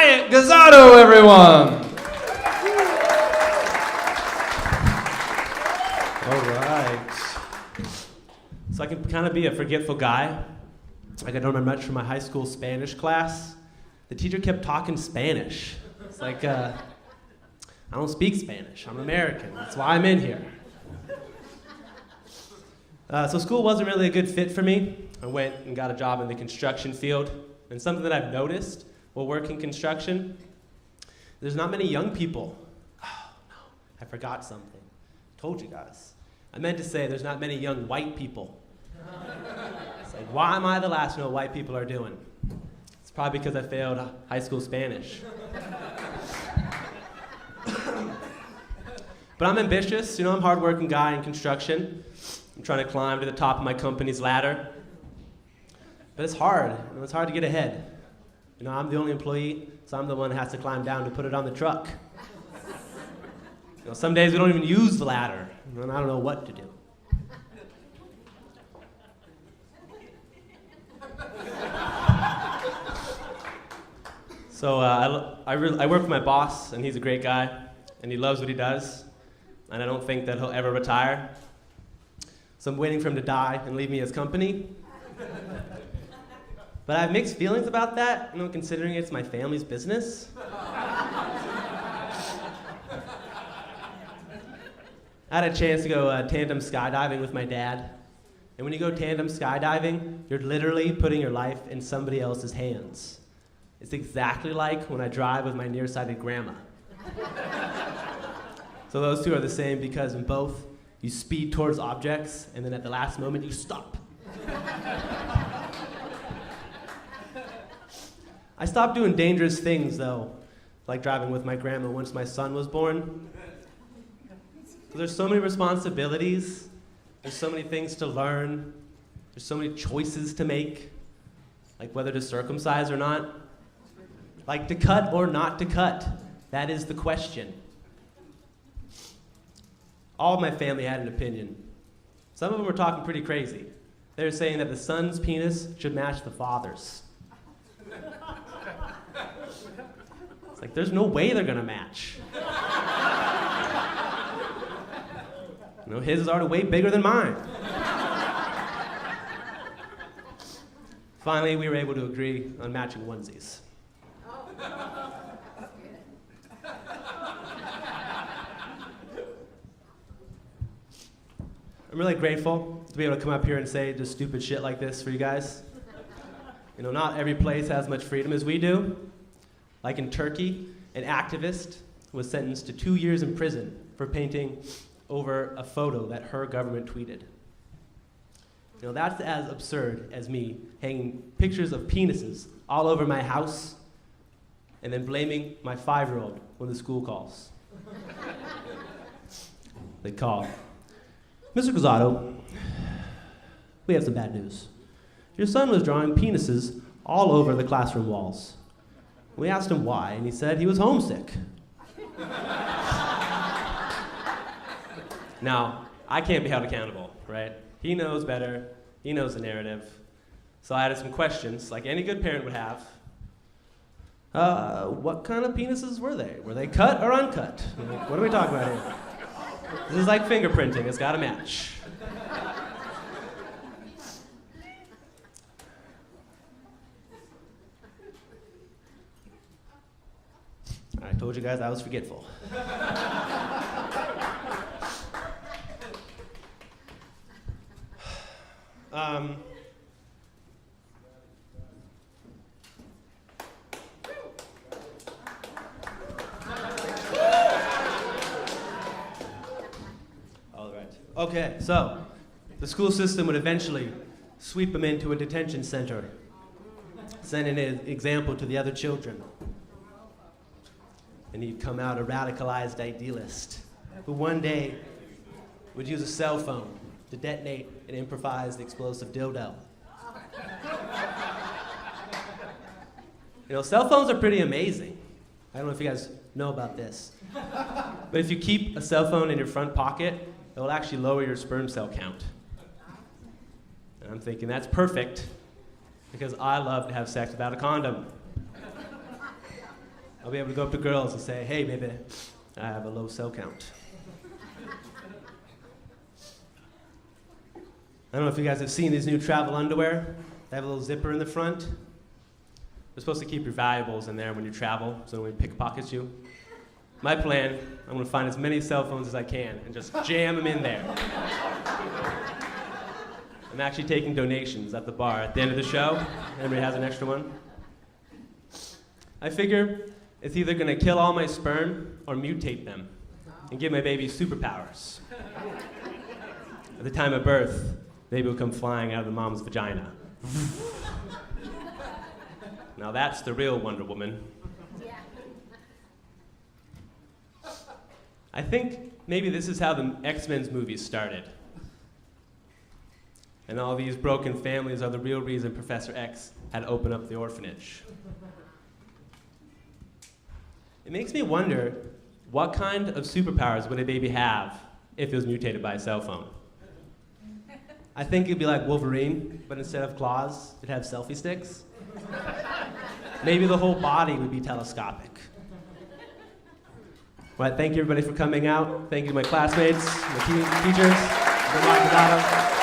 Wyatt Guzoto, everyone! All right. So I can kind of be a forgetful guy. Like I don't remember much from my high school Spanish class. The teacher kept talking Spanish. It's like, I don't speak Spanish. I'm American. That's why I'm in here. So school wasn't really a good fit for me. I went and got a job in the construction field. And something that I've noticed while working construction, there's not many young people. Oh, no, I forgot something. Told you guys. I meant to say there's not many young white people. It's like, why am I the last to know what white people are doing? It's probably because I failed high school Spanish. But I'm ambitious, I'm a hardworking guy in construction. I'm trying to climb to the top of my company's ladder. But it's hard, it's hard to get ahead. I'm the only employee, so I'm the one that has to climb down to put it on the truck. Some days we don't even use the ladder, and I don't know what to do. So I work with my boss, and he's a great guy, and he loves what he does, and I don't think that he'll ever retire. So I'm waiting for him to die and leave me his company. But I have mixed feelings about that, considering it's my family's business. I had a chance to go tandem skydiving with my dad. And when you go tandem skydiving, you're literally putting your life in somebody else's hands. It's exactly like when I drive with my nearsighted grandma. So those two are the same because in both, you speed towards objects, and then at the last moment, you stop. I stopped doing dangerous things, though, like driving with my grandma once my son was born. There's so many responsibilities, there's so many things to learn, there's so many choices to make, like whether to circumcise or not, like to cut or not to cut. That is the question. All of my family had an opinion. Some of them were talking pretty crazy. They were saying that the son's penis should match the father's. It's like, there's no way they're gonna match. His is already way bigger than mine. Finally, we were able to agree on matching onesies. I'm really grateful to be able to come up here and say just stupid shit like this for you guys. Not every place has much freedom as we do. Like in Turkey, an activist was sentenced to 2 years in prison for painting over a photo that her government tweeted. That's as absurd as me hanging pictures of penises all over my house and then blaming my 5-year-old when the school calls. They call. Mr. Guzoto, we have some bad news. Your son was drawing penises all over the classroom walls. We asked him why, and he said he was homesick. Now, I can't be held accountable, right? He knows better. He knows the narrative. So I added some questions, like any good parent would have. What kind of penises were they? Were they cut or uncut? What are we talking about here? This is like fingerprinting. It's got to match. I told you guys I was forgetful. All right. Okay, so the school system would eventually sweep him into a detention center, sending an example to the other children. And he'd come out a radicalized idealist who one day would use a cell phone to detonate an improvised explosive dildo. Cell phones are pretty amazing. I don't know if you guys know about this. But if you keep a cell phone in your front pocket, it will actually lower your sperm cell count. And I'm thinking that's perfect because I love to have sex without a condom. I'll be able to go up to girls and say, hey, baby, I have a low cell count. I don't know if you guys have seen these new travel underwear. They have a little zipper in the front. They're supposed to keep your valuables in there when you travel, so nobody pickpockets you. My plan, I'm gonna find as many cell phones as I can and just jam them in there. I'm actually taking donations at the bar at the end of the show. Anybody has an extra one? I figure it's either gonna kill all my sperm or mutate them and give my baby superpowers. At the time of birth, baby will come flying out of the mom's vagina. Now that's the real Wonder Woman. Yeah. I think maybe this is how the X-Men's movies started. And all these broken families are the real reason Professor X had to open up the orphanage. It makes me wonder, what kind of superpowers would a baby have if it was mutated by a cell phone? I think it'd be like Wolverine, but instead of claws, it'd have selfie sticks. Maybe the whole body would be telescopic. Well, thank you everybody for coming out. Thank you to my classmates, my teachers, Wyatt Guzoto.